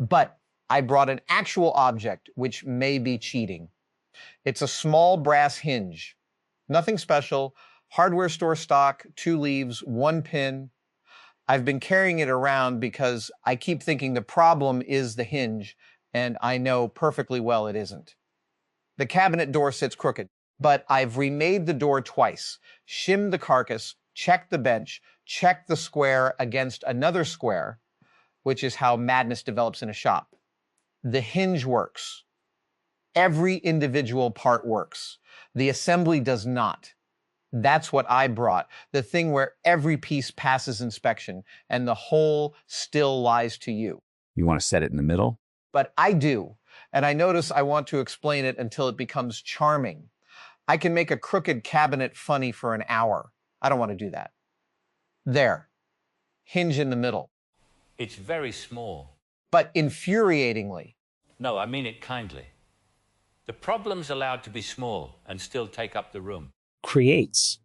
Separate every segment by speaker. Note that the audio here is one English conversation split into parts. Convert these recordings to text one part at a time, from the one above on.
Speaker 1: But I brought an actual object, which may be cheating. It's a small brass hinge. Nothing special. Hardware store stock, 2 leaves, 1 pin. I've been carrying it around because I keep thinking the problem is the hinge, and I know perfectly well it isn't. The cabinet door sits crooked, but I've remade the door twice, shimmed the carcass, checked the bench, checked the square against another square, which is how madness develops in a shop. The hinge works. Every individual part works. The assembly does not. That's what I brought, the thing where every piece passes inspection and the whole still lies to you.
Speaker 2: You want to set it in the middle?
Speaker 1: But I do, and I notice I want to explain it until it becomes charming. I can make a crooked cabinet funny for an hour. I don't want to do that. There, hinge in the middle.
Speaker 3: It's very small.
Speaker 1: But infuriatingly.
Speaker 3: No, I mean it kindly. The problem's allowed to be small and still take up the room.
Speaker 4: Creates.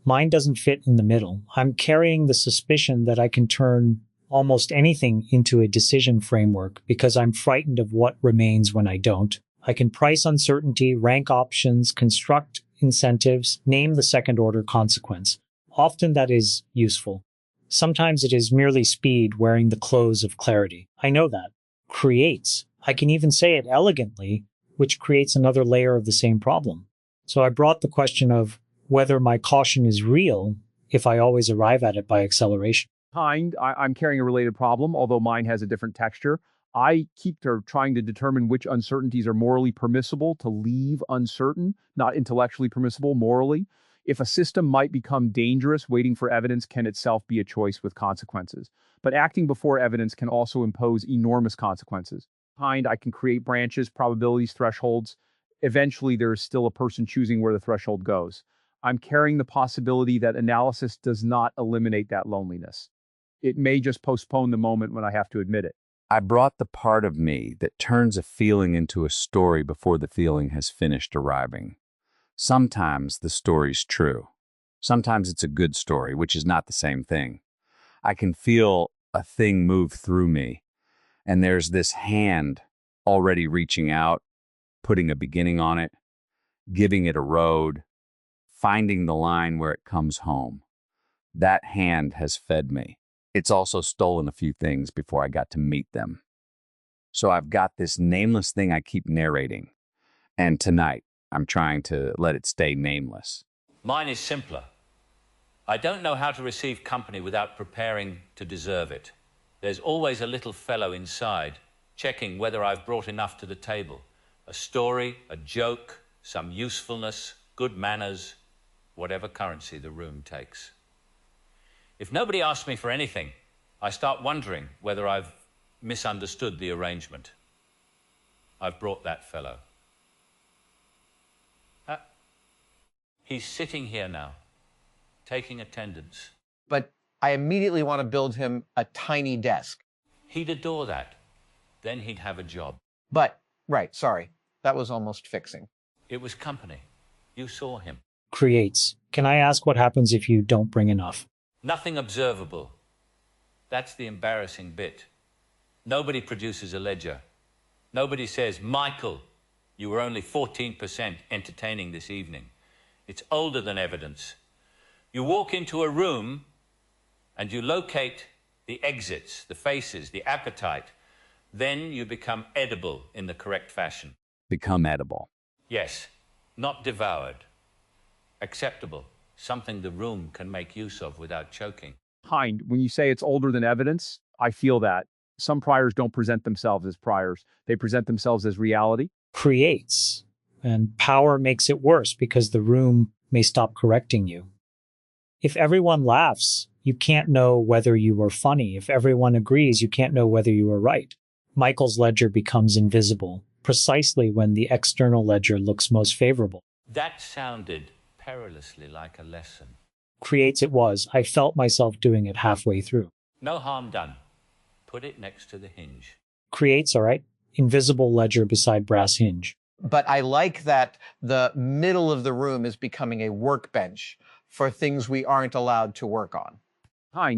Speaker 4: Mine doesn't fit in the middle. I'm carrying the suspicion that I can turn almost anything into a decision framework because I'm frightened of what remains when I don't. I can price uncertainty, rank options, construct incentives, name the second-order consequence. Often that is useful. Sometimes it is merely speed wearing the clothes of clarity. I know that. Creates. I can even say it elegantly, which creates another layer of the same problem. So I brought the question of whether my caution is real if I always arrive at it by acceleration.
Speaker 5: I'm carrying a related problem, although mine has a different texture. I keep trying to determine which uncertainties are morally permissible to leave uncertain, not intellectually permissible, morally. If a system might become dangerous, waiting for evidence can itself be a choice with consequences. But acting before evidence can also impose enormous consequences. I can create branches, probabilities, thresholds. Eventually, there is still a person choosing where the threshold goes. I'm carrying the possibility that analysis does not eliminate that loneliness. It may just postpone the moment when I have to admit it.
Speaker 2: I brought the part of me that turns a feeling into a story before the feeling has finished arriving. Sometimes the story's true. Sometimes it's a good story, which is not the same thing. I can feel a thing move through me, and there's this hand already reaching out, putting a beginning on it, giving it a road, finding the line where it comes home. That hand has fed me. It's also stolen a few things before I got to meet them. So I've got this nameless thing I keep narrating, and tonight I'm trying to let it stay nameless.
Speaker 3: Mine is simpler. I don't know how to receive company without preparing to deserve it. There's always a little fellow inside, checking whether I've brought enough to the table. A story, a joke, some usefulness, good manners, whatever currency the room takes. If nobody asks me for anything, I start wondering whether I've misunderstood the arrangement. I've brought that fellow. He's sitting here now, taking attendance.
Speaker 1: But I immediately want to build him a tiny desk.
Speaker 3: He'd adore that. Then he'd have a job.
Speaker 1: But, right, sorry, that was almost fixing.
Speaker 3: It was company. You saw him.
Speaker 4: Creates. Can I ask what happens if you don't bring enough?
Speaker 3: Nothing observable. That's the embarrassing bit. Nobody produces a ledger. Nobody says, Michael, you were only 14% entertaining this evening. It's older than evidence. You walk into a room and you locate the exits, the faces, the appetite. Then you become edible in the correct fashion.
Speaker 2: Become edible.
Speaker 3: Yes, not devoured. Acceptable. Something the room can make use of without choking.
Speaker 5: When you say it's older than evidence, I feel that. Some priors don't present themselves as priors. They present themselves as reality.
Speaker 4: Creates. And power makes it worse because the room may stop correcting you. If everyone laughs, you can't know whether you were funny. If everyone agrees, you can't know whether you were right. Michael's ledger becomes invisible, precisely when the external ledger looks most favorable.
Speaker 3: That sounded perilously like a lesson.
Speaker 4: Creates it was. I felt myself doing it halfway through.
Speaker 3: No harm done. Put it next to the hinge.
Speaker 4: Creates, all right. Invisible ledger beside brass hinge.
Speaker 1: But I like that the middle of the room is becoming a workbench for things we aren't allowed to work on.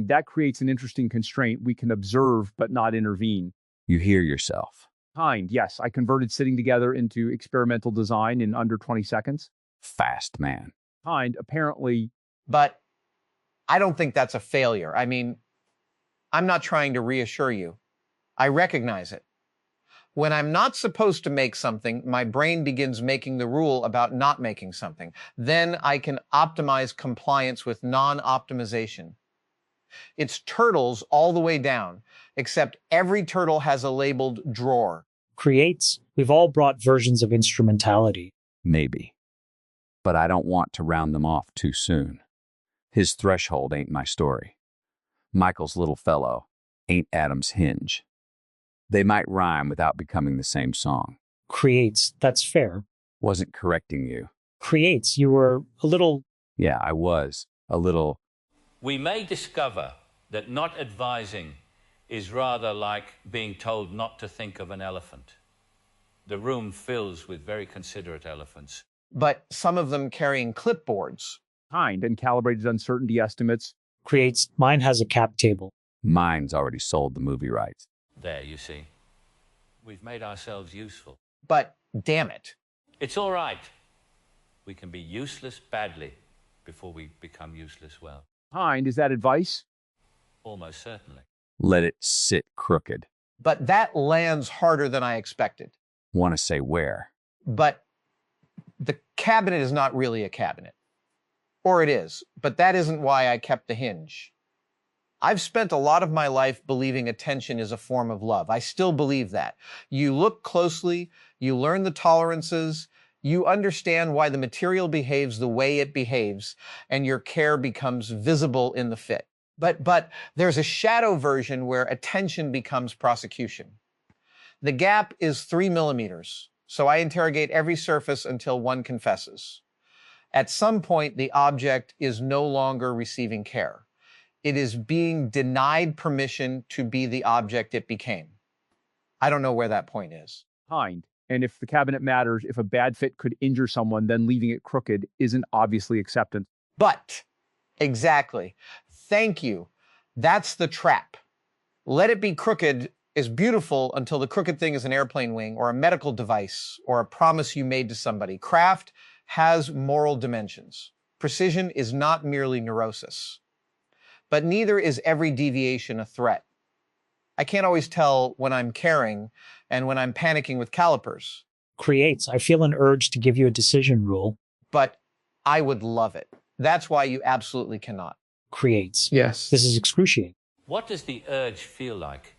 Speaker 5: That creates an interesting constraint. We can observe but not intervene.
Speaker 2: You hear yourself.
Speaker 5: Kind, yes, I converted sitting together into experimental design in under 20 seconds.
Speaker 2: Fast man.
Speaker 5: Kind, apparently,
Speaker 1: But I don't think that's a failure. I mean, I'm not trying to reassure you. I recognize it. When I'm not supposed to make something, my brain begins making the rule about not making something. Then I can optimize compliance with non-optimization. It's turtles all the way down, except every turtle has a labeled drawer.
Speaker 4: Creates. We've all brought versions of instrumentality.
Speaker 2: Maybe. But I don't want to round them off too soon. His threshold ain't my story. Michael's little fellow ain't Adam's hinge. They might rhyme without becoming the same song.
Speaker 4: Creates. That's fair.
Speaker 2: Wasn't correcting you.
Speaker 4: Creates. You were a little...
Speaker 2: Yeah, I was. A little.
Speaker 3: We may discover that not advising is rather like being told not to think of an elephant. The room fills with very considerate elephants.
Speaker 1: But some of them carrying clipboards.
Speaker 5: kind and calibrated uncertainty estimates.
Speaker 4: Creates. Mine has a cap table.
Speaker 2: Mine's already sold the movie rights.
Speaker 3: There, you see. We've made ourselves useful.
Speaker 1: But damn it.
Speaker 3: It's all right. We can be useless badly before we become useless well.
Speaker 5: Kind, is that advice?
Speaker 3: Almost certainly.
Speaker 2: Let it sit crooked.
Speaker 1: But that lands harder than I expected.
Speaker 2: Want to say where?
Speaker 1: But the cabinet is not really a cabinet. Or it is, but that isn't why I kept the hinge. I've spent a lot of my life believing attention is a form of love. I still believe that. You look closely, you learn the tolerances, you understand why the material behaves the way it behaves, and your care becomes visible in the fit. But there's a shadow version where attention becomes prosecution. The gap is 3 millimeters, so I interrogate every surface until one confesses. At some point, the object is no longer receiving care. It is being denied permission to be the object it became. I don't know where that point is.
Speaker 5: Kind. And if the cabinet matters, if a bad fit could injure someone, then leaving it crooked isn't obviously acceptance.
Speaker 1: But, exactly. Thank you. That's the trap. Let it be crooked is beautiful until the crooked thing is an airplane wing or a medical device or a promise you made to somebody. Craft has moral dimensions. Precision is not merely neurosis. But neither is every deviation a threat. I can't always tell when I'm caring and when I'm panicking with calipers.
Speaker 4: Creates. I feel an urge to give you a decision rule.
Speaker 1: But I would love it. That's why you absolutely cannot.
Speaker 4: Creates.
Speaker 1: Yes.
Speaker 4: This is excruciating.
Speaker 3: What does the urge feel like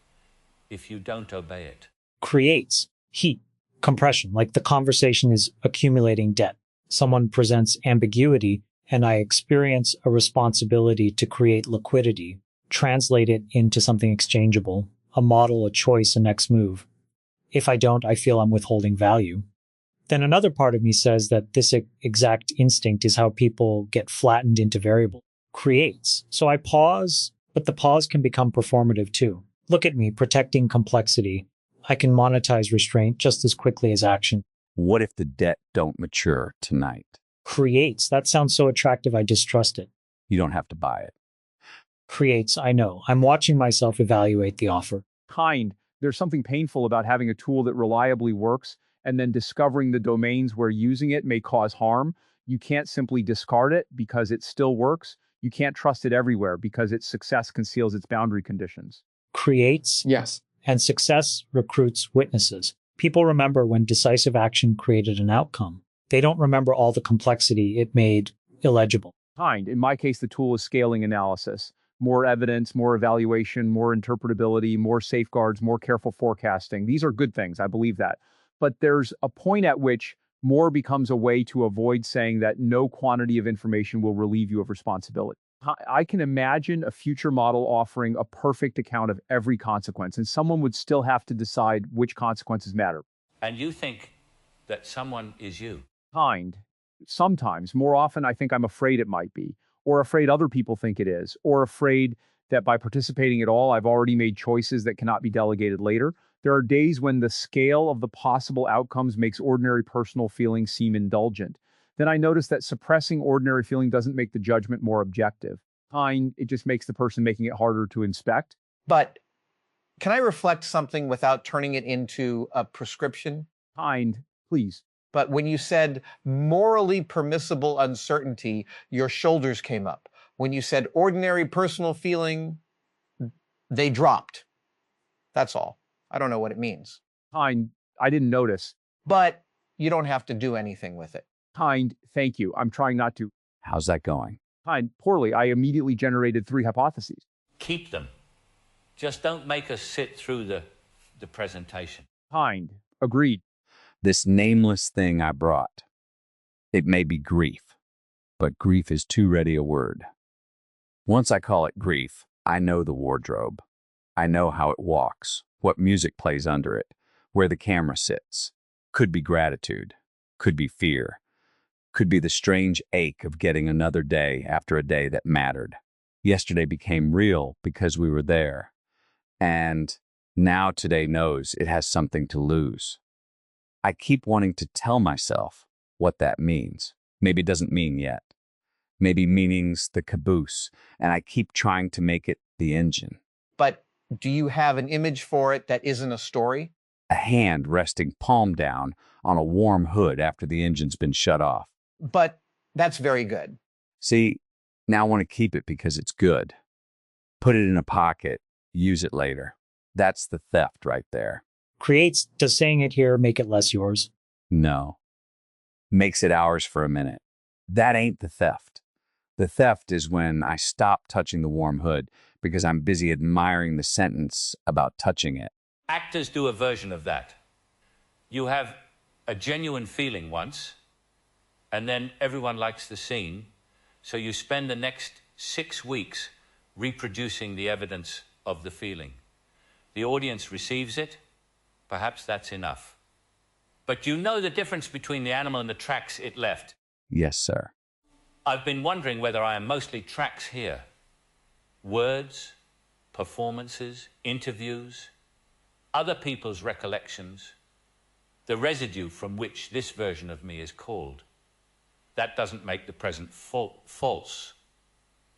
Speaker 3: if you don't obey it?
Speaker 4: Creates. Heat. Compression. Like the conversation is accumulating debt. Someone presents ambiguity, and I experience a responsibility to create liquidity, translate it into something exchangeable, a model, a choice, a next move. If I don't, I feel I'm withholding value. Then another part of me says that this exact instinct is how people get flattened into variable. Creates. So I pause, but the pause can become performative too. Look at me, protecting complexity. I can monetize restraint just as quickly as action.
Speaker 2: What if the debt don't mature tonight?
Speaker 4: Creates. That sounds so attractive, I distrust it.
Speaker 2: You don't have to buy it.
Speaker 4: Creates. I know. I'm watching myself evaluate the offer.
Speaker 5: Kind. There's something painful about having a tool that reliably works and then discovering the domains where using it may cause harm. You can't simply discard it because it still works. You can't trust it everywhere because its success conceals its boundary conditions.
Speaker 4: Creates.
Speaker 1: Yes.
Speaker 4: And success recruits witnesses. People remember when decisive action created an outcome. They don't remember all the complexity it made illegible.
Speaker 5: Kind. In my case, the tool is scaling analysis. More evidence, more evaluation, more interpretability, more safeguards, more careful forecasting. These are good things. I believe that. But there's a point at which more becomes a way to avoid saying that no quantity of information will relieve you of responsibility. I can imagine a future model offering a perfect account of every consequence, and someone would still have to decide which consequences matter.
Speaker 3: And you think that someone is you?
Speaker 5: Kind. Sometimes. More often, I think I'm afraid it might be, or afraid other people think it is, or afraid that by participating at all, I've already made choices that cannot be delegated later. There are days when the scale of the possible outcomes makes ordinary personal feelings seem indulgent. Then I notice that suppressing ordinary feeling doesn't make the judgment more objective. Kind, it just makes the person making it harder to inspect.
Speaker 1: But Can I reflect something without turning it into a prescription?
Speaker 5: Kind, please.
Speaker 1: But when you said morally permissible uncertainty, your shoulders came up. When you said ordinary personal feeling, they dropped. That's all. I don't know what it means.
Speaker 5: Kind, I didn't notice.
Speaker 1: But you don't have to do anything with it.
Speaker 5: Kind, thank you. I'm trying not to.
Speaker 2: How's that going?
Speaker 5: Kind, poorly. I immediately generated 3 hypotheses.
Speaker 3: Keep them. Just don't make us sit through the presentation.
Speaker 5: Kind, agreed.
Speaker 2: This nameless thing I brought. It may be grief, but grief is too ready a word. Once I call it grief, I know the wardrobe. I know how it walks, what music plays under it, where the camera sits. Could be gratitude, could be fear, could be the strange ache of getting another day after a day that mattered. Yesterday became real because we were there. And now today knows it has something to lose. I keep wanting to tell myself what that means. Maybe it doesn't mean yet. Maybe meaning's the caboose, and I keep trying to make it the engine.
Speaker 1: But do you have an image for it that isn't a story?
Speaker 2: A hand resting palm down on a warm hood after the engine's been shut off.
Speaker 1: But that's very good.
Speaker 2: See, now I want to keep it because it's good. Put it in a pocket, use it later. That's the theft right there.
Speaker 4: Creates, does saying it here make it less yours?
Speaker 2: No. Makes it ours for a minute. That ain't the theft. The theft is when I stop touching the warm hood because I'm busy admiring the sentence about touching it.
Speaker 3: Actors do a version of that. You have a genuine feeling once, and then everyone likes the scene, so you spend the next 6 weeks reproducing the evidence of the feeling. The audience receives it. Perhaps that's enough. But you know the difference between the animal and the tracks it left.
Speaker 2: Yes, sir.
Speaker 3: I've been wondering whether I am mostly tracks here. Words, performances, interviews, other people's recollections, the residue from which this version of me is called. That doesn't make the present false,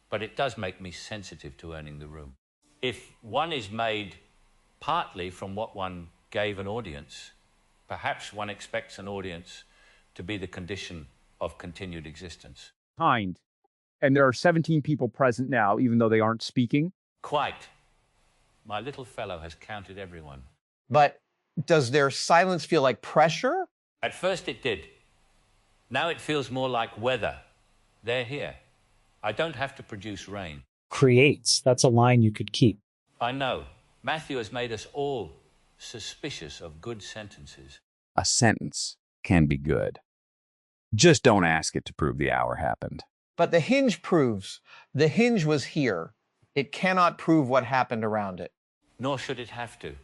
Speaker 3: but it does make me sensitive to earning the room. If one is made partly from what one gave an audience, perhaps one expects an audience to be the condition of continued existence.
Speaker 5: Kind. And there are 17 people present now, even though they aren't speaking.
Speaker 3: Quite. My little fellow has counted everyone.
Speaker 1: But does their silence feel like pressure?
Speaker 3: At first it did. Now it feels more like weather. They're here. I don't have to produce rain.
Speaker 4: Creates, that's a line you could keep.
Speaker 3: I know. Matthew has made us all suspicious of good sentences.
Speaker 2: A sentence can be good. Just don't ask it to prove the hour happened.
Speaker 1: But the hinge proves. The hinge was here. It cannot prove what happened around it.
Speaker 3: Nor should it have to.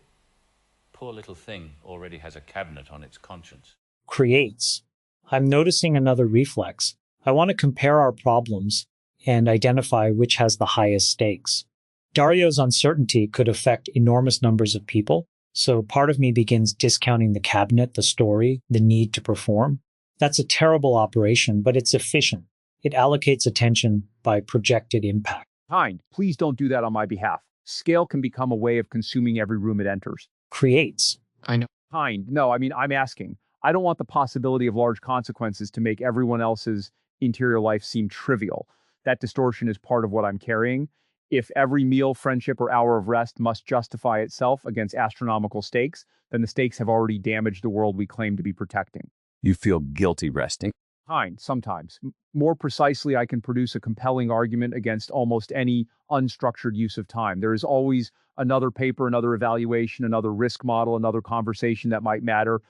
Speaker 3: Poor little thing already has a cabinet on its conscience.
Speaker 4: Creates. I'm noticing another reflex. I want to compare our problems and identify which has the highest stakes. Dario's uncertainty could affect enormous numbers of people, so part of me begins discounting the cabinet, the story, the need to perform. That's a terrible operation, but it's efficient. It allocates attention by projected impact.
Speaker 5: Kind, please don't do that on my behalf. Scale can become a way of consuming every room it enters.
Speaker 4: Creates.
Speaker 1: I know.
Speaker 5: Kind, no, I'm asking. I don't want the possibility of large consequences to make everyone else's interior life seem trivial. That distortion is part of what I'm carrying. If every meal, friendship, or hour of rest must justify itself against astronomical stakes, then the stakes have already damaged the world we claim to be protecting.
Speaker 2: You feel guilty resting?
Speaker 5: Kind, sometimes. More precisely, I can produce a compelling argument against almost any unstructured use of time. There is always another paper, another evaluation, another risk model, another conversation that might matter.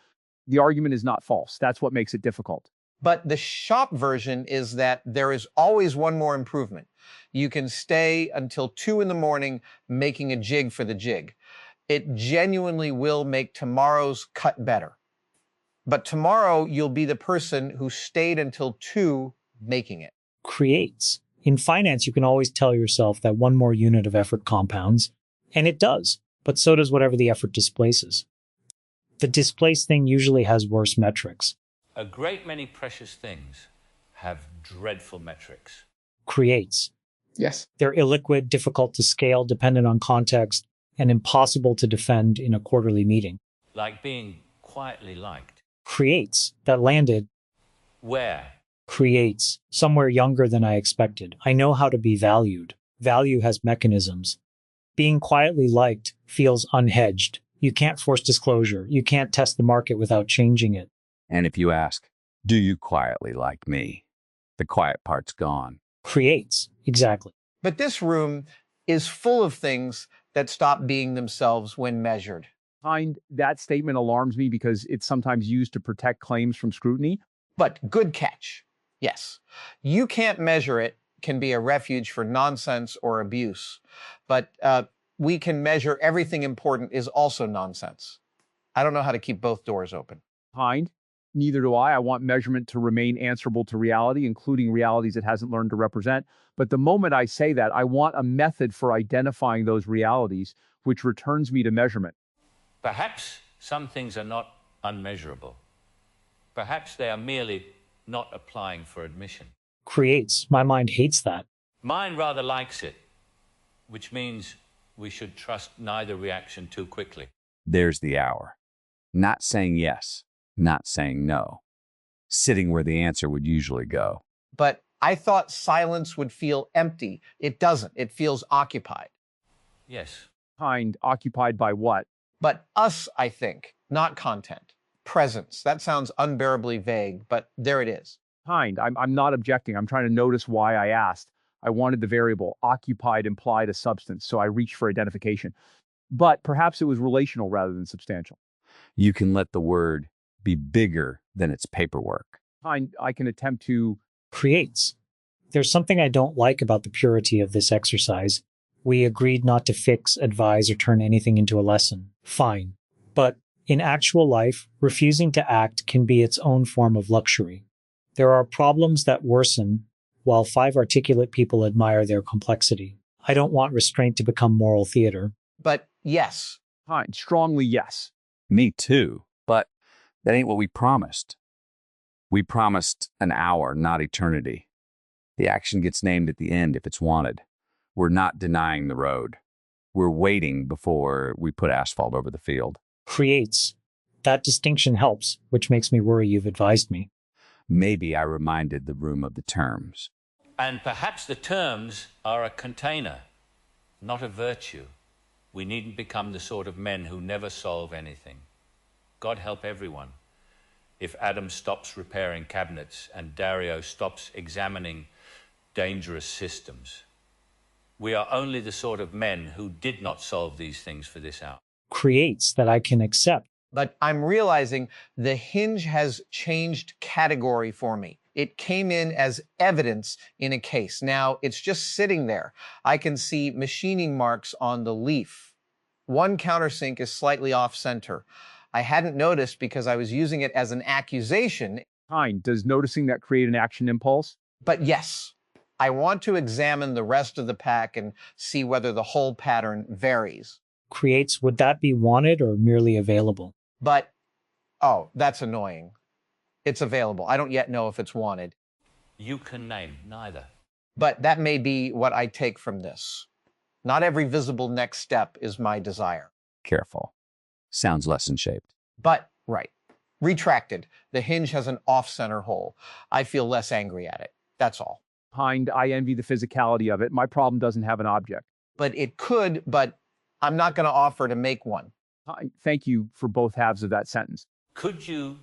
Speaker 5: The argument is not false. That's what makes it difficult.
Speaker 1: But the shop version is that there is always one more improvement. You can stay until 2 in the morning making a jig for the jig. It genuinely will make tomorrow's cut better. But tomorrow you'll be the person who stayed until 2 making it.
Speaker 4: Creates. In finance, you can always tell yourself that one more unit of effort compounds, and it does, but so does whatever the effort displaces. The displaced thing usually has worse metrics.
Speaker 3: A great many precious things have dreadful metrics.
Speaker 4: Creates.
Speaker 1: Yes.
Speaker 4: They're illiquid, difficult to scale, dependent on context. and impossible to defend in a quarterly meeting.
Speaker 3: Like being quietly liked.
Speaker 4: Creates, that landed.
Speaker 3: Where?
Speaker 4: Creates, somewhere younger than I expected. I know how to be valued. Value has mechanisms. Being quietly liked feels unhedged. You can't force disclosure. You can't test the market without changing it.
Speaker 2: And if you ask, do you quietly like me? The quiet part's gone.
Speaker 4: Creates, exactly.
Speaker 1: But this room is full of things that stop being themselves when measured.
Speaker 5: That statement alarms me because it's sometimes used to protect claims from scrutiny.
Speaker 1: But good catch. Yes, you can't measure it can be a refuge for nonsense or abuse, but we can measure everything important is also nonsense. I don't know how to keep both doors open.
Speaker 5: Neither do I. I want measurement to remain answerable to reality, including realities it hasn't learned to represent. But the moment I say that, I want a method for identifying those realities, which returns me to measurement.
Speaker 3: Perhaps some things are not unmeasurable. Perhaps they are merely not applying for admission.
Speaker 4: Creates. My mind hates that.
Speaker 3: Mine rather likes it, which means we should trust neither reaction too quickly.
Speaker 2: There's the hour. Not saying yes, not saying no. Sitting where the answer would usually go.
Speaker 1: But I thought silence would feel empty. It doesn't. It feels occupied.
Speaker 3: Yes.
Speaker 5: Occupied by what?
Speaker 1: But us, I think, not content. Presence. That sounds unbearably vague, but there it is.
Speaker 5: I'm not objecting. I'm trying to notice why I asked. I wanted the variable. Occupied implied a substance, so I reached for identification. But perhaps it was relational rather than substantial.
Speaker 2: You can let the word be bigger than its paperwork.
Speaker 5: I can attempt to...
Speaker 4: Creates. There's something I don't like about the purity of this exercise. We agreed not to fix, advise, or turn anything into a lesson. Fine. But in actual life, refusing to act can be its own form of luxury. There are problems that worsen, while 5 articulate people admire their complexity. I don't want restraint to become moral theater.
Speaker 1: But yes.
Speaker 5: Strongly yes.
Speaker 2: Me too, but that ain't what we promised. We promised an hour, not eternity. The action gets named at the end if it's wanted. We're not denying the road. We're waiting before we put asphalt over the field.
Speaker 4: Creates. That distinction helps, which makes me worry you've advised me.
Speaker 2: Maybe I reminded the room of the terms.
Speaker 3: And perhaps the terms are a container, not a virtue. We needn't become the sort of men who never solve anything. God help everyone. If Adam stops repairing cabinets and Dario stops examining dangerous systems. We are only the sort of men who did not solve these things for this hour.
Speaker 4: Creates that I can accept.
Speaker 1: But I'm realizing the hinge has changed category for me. It came in as evidence in a case. Now it's just sitting there. I can see machining marks on the leaf. One countersink is slightly off center. I hadn't noticed because I was using it as an accusation.
Speaker 5: Does noticing that create an action impulse?
Speaker 1: But yes, I want to examine the rest of the pack and see whether the whole pattern varies.
Speaker 4: Creates, would that be wanted or merely available?
Speaker 1: But, oh, that's annoying. It's available. I don't yet know if it's wanted.
Speaker 3: You can name neither.
Speaker 1: But that may be what I take from this. Not every visible next step is my desire.
Speaker 2: Careful. Sounds lesson-shaped.
Speaker 1: But, right. Retracted. The hinge has an off-center hole. I feel less angry at it. That's all.
Speaker 5: I envy the physicality of it. My problem doesn't have an object.
Speaker 1: But it could, but I'm not going to offer to make one.
Speaker 5: Thank you for both halves of that sentence.
Speaker 3: Could you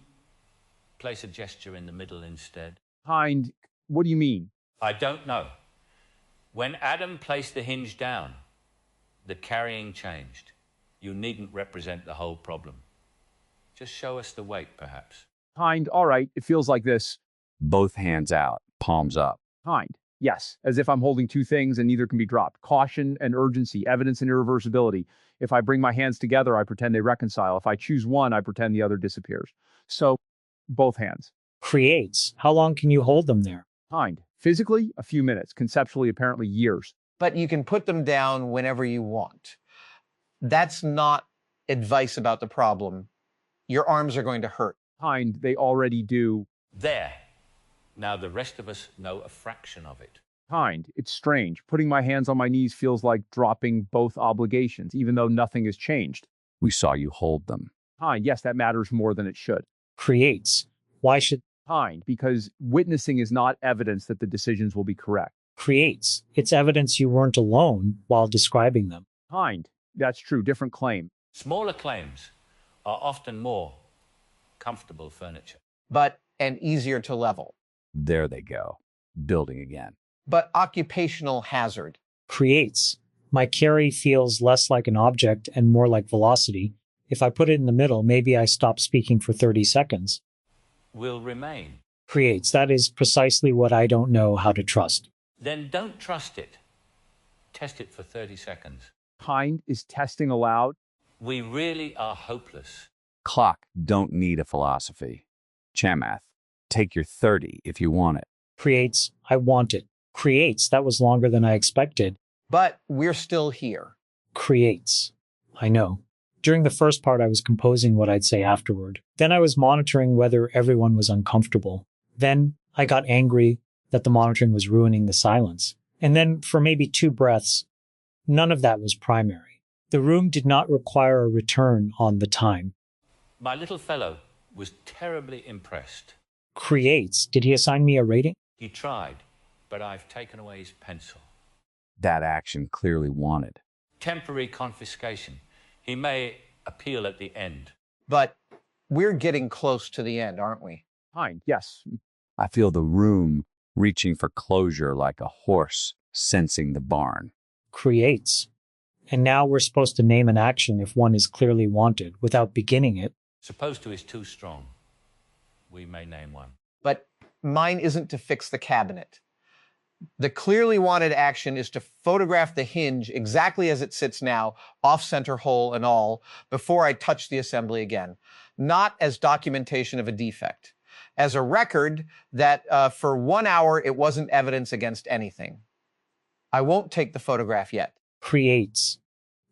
Speaker 3: place a gesture in the middle instead?
Speaker 5: What do you mean?
Speaker 3: I don't know. When Adam placed the hinge down, the carrying changed. You needn't represent the whole problem. Just show us the weight, perhaps.
Speaker 5: All right, it feels like this.
Speaker 2: Both hands out, palms up.
Speaker 5: Yes, as if I'm holding two things and neither can be dropped. Caution and urgency, evidence and irreversibility. If I bring my hands together, I pretend they reconcile. If I choose one, I pretend the other disappears. So, both hands.
Speaker 4: Creates. How long can you hold them there?
Speaker 5: Physically, a few minutes. Conceptually, apparently years.
Speaker 1: But you can put them down whenever you want. That's not advice about the problem. Your arms are going to hurt.
Speaker 5: They already do.
Speaker 3: There. Now the rest of us know a fraction of it.
Speaker 5: Kind. It's strange. Putting my hands on my knees feels like dropping both obligations, even though nothing has changed.
Speaker 2: We saw you hold them.
Speaker 5: Kind. Yes, that matters more than it should.
Speaker 4: Creates. Why should
Speaker 5: Kind. Because witnessing is not evidence that the decisions will be correct.
Speaker 4: creates? It's evidence you weren't alone while describing them.
Speaker 5: Kind. That's true. Different claim.
Speaker 3: Smaller claims are often more comfortable furniture.
Speaker 1: and easier to level.
Speaker 2: There they go. Building again.
Speaker 1: But occupational hazard.
Speaker 4: Creates. My carry feels less like an object and more like velocity. If I put it in the middle, maybe I stop speaking for 30 seconds.
Speaker 3: Will remain.
Speaker 4: Creates. That is precisely what I don't know how to trust.
Speaker 3: Then don't trust it. Test it for 30 seconds.
Speaker 5: Kind is testing aloud.
Speaker 3: We really are hopeless.
Speaker 2: Clock don't need a philosophy. Chamath, take your 30 if you want it.
Speaker 4: Creates. I want it. Creates. That was longer than I expected.
Speaker 1: But we're still here.
Speaker 4: Creates. I know. During the first part, I was composing what I'd say afterward. Then I was monitoring whether everyone was uncomfortable. Then I got angry that the monitoring was ruining the silence. And then for maybe 2 breaths, none of that was primary. The room did not require a return on the time.
Speaker 3: My little fellow was terribly impressed.
Speaker 4: Creates. Did he assign me a rating?
Speaker 3: He tried, but I've taken away his pencil.
Speaker 2: That action clearly wanted.
Speaker 3: Temporary confiscation. He may appeal at the end.
Speaker 1: But we're getting close to the end, aren't we?
Speaker 5: Kind. Yes.
Speaker 2: I feel the room reaching for closure like a horse sensing the barn.
Speaker 4: Creates. And now we're supposed to name an action if one is clearly wanted without beginning it.
Speaker 3: Supposed to is too strong. We may name one.
Speaker 1: But mine isn't to fix the cabinet. The clearly wanted action is to photograph the hinge exactly as it sits now, off-center hole and all, before I touch the assembly again. Not as documentation of a defect. As a record that for 1 hour it wasn't evidence against anything. I won't take the photograph yet.
Speaker 4: Creates.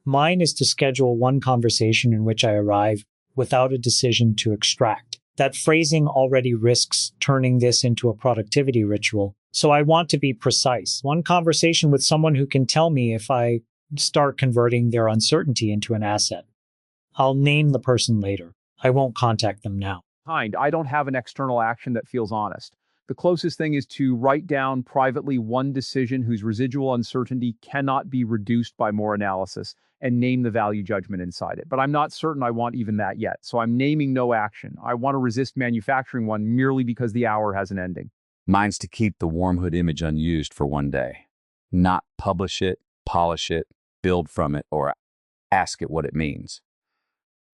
Speaker 4: Mine is to schedule one conversation in which I arrive without a decision to extract. That phrasing already risks turning this into a productivity ritual. So I want to be precise. One conversation with someone who can tell me if I start converting their uncertainty into an asset. I'll name the person later. I won't contact them now.
Speaker 5: Kind. I don't have an external action that feels honest. The closest thing is to write down privately one decision whose residual uncertainty cannot be reduced by more analysis and name the value judgment inside it. But I'm not certain I want even that yet. So I'm naming no action. I want to resist manufacturing one merely because the hour has an ending.
Speaker 2: Mine's to keep the Wormhood image unused for 1 day. Not publish it, polish it, build from it, or ask it what it means.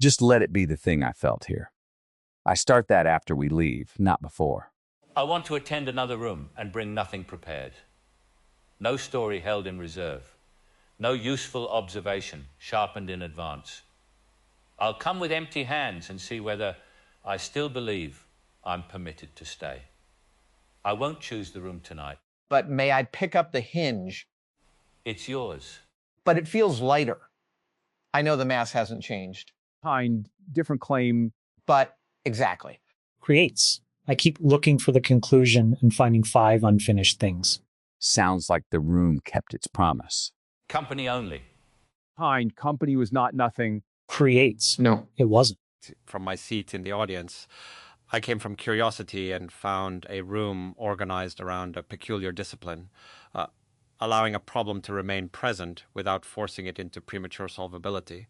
Speaker 2: Just let it be the thing I felt here. I start that after we leave, not before.
Speaker 3: I want to attend another room and bring nothing prepared. No story held in reserve. No useful observation sharpened in advance. I'll come with empty hands and see whether I still believe I'm permitted to stay. I won't choose the room tonight.
Speaker 1: But may I pick up the hinge?
Speaker 3: It's yours.
Speaker 1: But it feels lighter. I know the mass hasn't changed.
Speaker 5: Kind. Different claim.
Speaker 1: But exactly.
Speaker 4: Creates. I keep looking for the conclusion and finding 5 unfinished things.
Speaker 2: Sounds like the room kept its promise.
Speaker 3: Company only.
Speaker 5: Kind. Company was not nothing.
Speaker 4: Creates.
Speaker 6: No.
Speaker 4: It wasn't.
Speaker 6: From my seat in the audience, I came from curiosity and found a room organized around a peculiar discipline, allowing a problem to remain present without forcing it into premature solvability.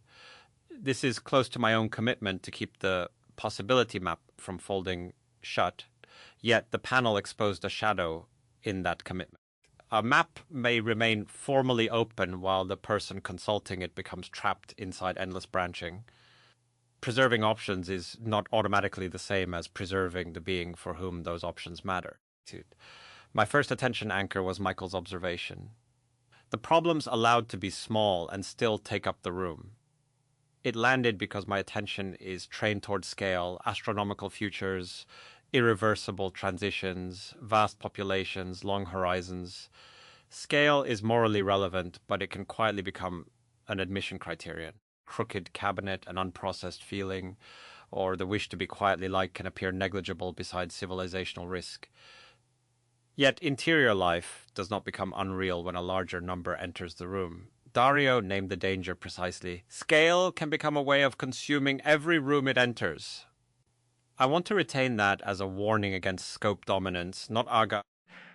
Speaker 6: This is close to my own commitment to keep the possibility map from folding shut, yet the panel exposed a shadow in that commitment. A map may remain formally open while the person consulting it becomes trapped inside endless branching. Preserving options is not automatically the same as preserving the being for whom those options matter. My first attention anchor was Michael's observation. The problem's allowed to be small and still take up the room. It landed because my attention is trained towards scale, astronomical futures, irreversible transitions, vast populations, long horizons. Scale is morally relevant, but it can quietly become an admission criterion. Crooked cabinet, an unprocessed feeling, or the wish to be quietly liked can appear negligible beside civilizational risk. Yet interior life does not become unreal when a larger number enters the room. Dario named the danger precisely. Scale can become a way of consuming every room it enters. I want to retain that as a warning against scope dominance, not aga.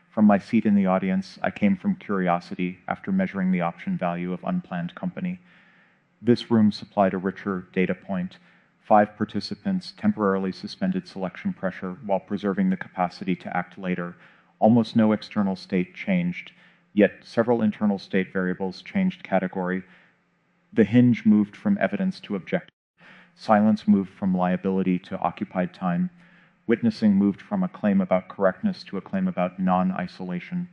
Speaker 7: From my seat in the audience, I came from curiosity after measuring the option value of unplanned company. This room supplied a richer data point. 5 participants temporarily suspended selection pressure while preserving the capacity to act later. Almost no external state changed, yet several internal state variables changed category. The hinge moved from evidence to objective. Silence moved from liability to occupied time. Witnessing moved from a claim about correctness to a claim about non-isolation.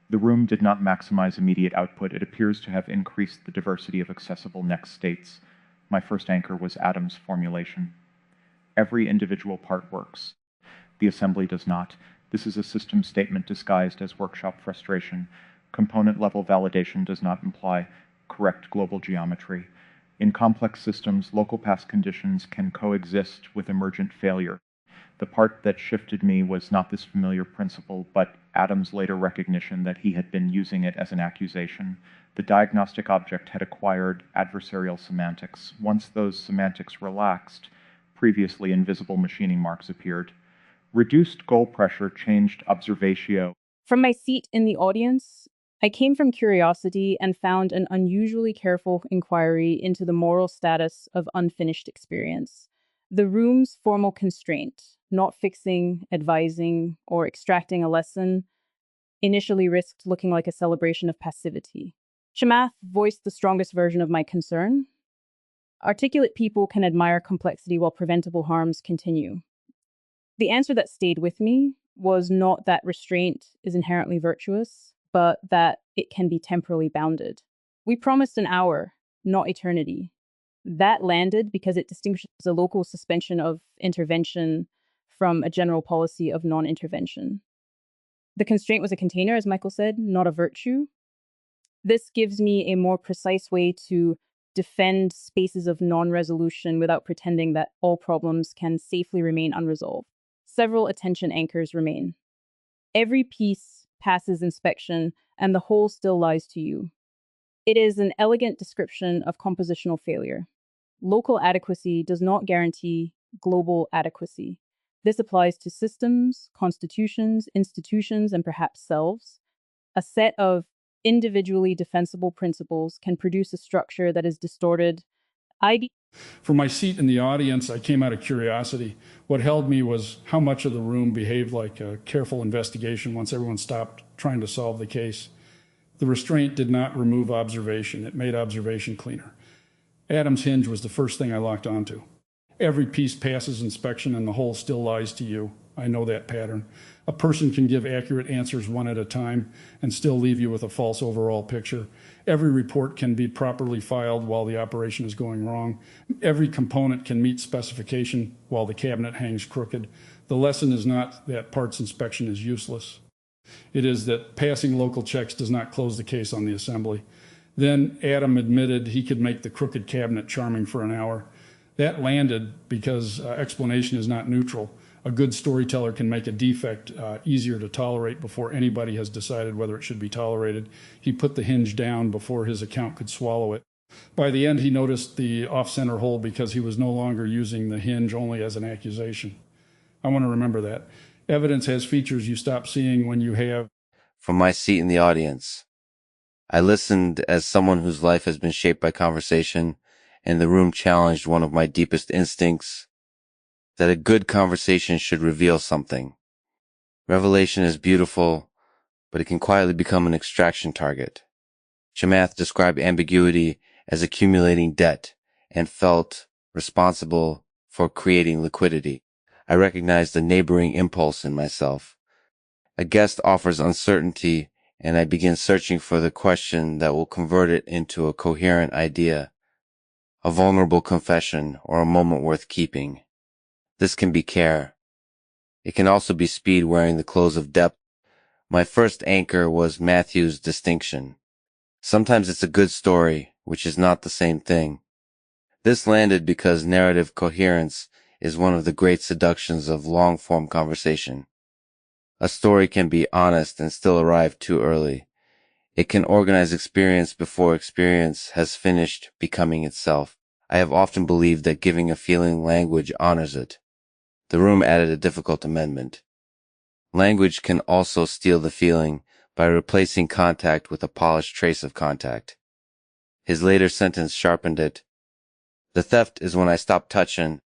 Speaker 7: The room did not maximize immediate output. It appears to have increased the diversity of accessible next states. My first anchor was Adam's formulation. Every individual part works. The assembly does not. This is a system statement disguised as workshop frustration. Component-level validation does not imply correct global geometry. In complex systems, local path conditions can coexist with emergent failure. The part that shifted me was not this familiar principle, but Adam's later recognition that he had been using it as an accusation. The diagnostic object had acquired adversarial semantics. Once those semantics relaxed, previously invisible machining marks appeared. Reduced goal pressure changed observatio.
Speaker 8: From my seat in the audience, I came from curiosity and found an unusually careful inquiry into the moral status of unfinished experience. The room's formal constraint, not fixing, advising, or extracting a lesson, initially risked looking like a celebration of passivity. Chamath voiced the strongest version of my concern. Articulate people can admire complexity while preventable harms continue. The answer that stayed with me was not that restraint is inherently virtuous, but that it can be temporally bounded. We promised an hour, not eternity. That landed because it distinguishes a local suspension of intervention from a general policy of non-intervention. The constraint was a container, as Michael said, not a virtue. This gives me a more precise way to defend spaces of non-resolution without pretending that all problems can safely remain unresolved. Several attention anchors remain. Every piece passes inspection, and the whole still lies to you. It is an elegant description of compositional failure. Local adequacy does not guarantee global adequacy. This applies to systems, constitutions, institutions, and perhaps selves. A set of individually defensible principles can produce a structure that is distorted.
Speaker 9: From my seat in the audience, I came out of curiosity. What held me was how much of the room behaved like a careful investigation once everyone stopped trying to solve the case. The restraint did not remove observation. It made observation cleaner. Adam's hinge was the first thing I locked onto. Every piece passes inspection and the whole still lies to you. I know that pattern. A person can give accurate answers one at a time and still leave you with a false overall picture. Every report can be properly filed while the operation is going wrong. Every component can meet specification while the cabinet hangs crooked. The lesson is not that parts inspection is useless. It is that passing local checks does not close the case on the assembly. Then Adam admitted he could make the crooked cabinet charming for an hour. That landed because explanation is not neutral. A good storyteller can make a defect easier to tolerate before anybody has decided whether it should be tolerated. He put the hinge down before his account could swallow it. By the end, he noticed the off-center hole because he was no longer using the hinge only as an accusation. I want to remember that. Evidence has features you stop seeing when you have.
Speaker 10: From my seat in the audience, I listened as someone whose life has been shaped by conversation, and the room challenged one of my deepest instincts, that a good conversation should reveal something. Revelation is beautiful, but it can quietly become an extraction target. Chamath described ambiguity as accumulating debt and felt responsible for creating liquidity. I recognized the neighboring impulse in myself. A guest offers uncertainty, and I begin searching for the question that will convert it into a coherent idea, a vulnerable confession, or a moment worth keeping. This can be care. It can also be speed wearing the clothes of depth. My first anchor was Matthew's distinction. Sometimes it's a good story, which is not the same thing. This landed because narrative coherence is one of the great seductions of long-form conversation. A story can be honest and still arrive too early. It can organize experience before experience has finished becoming itself. I have often believed that giving a feeling language honors it. The room added a difficult amendment. Language can also steal the feeling by replacing contact with a polished trace of contact. His later sentence sharpened it. The theft is when I stop touching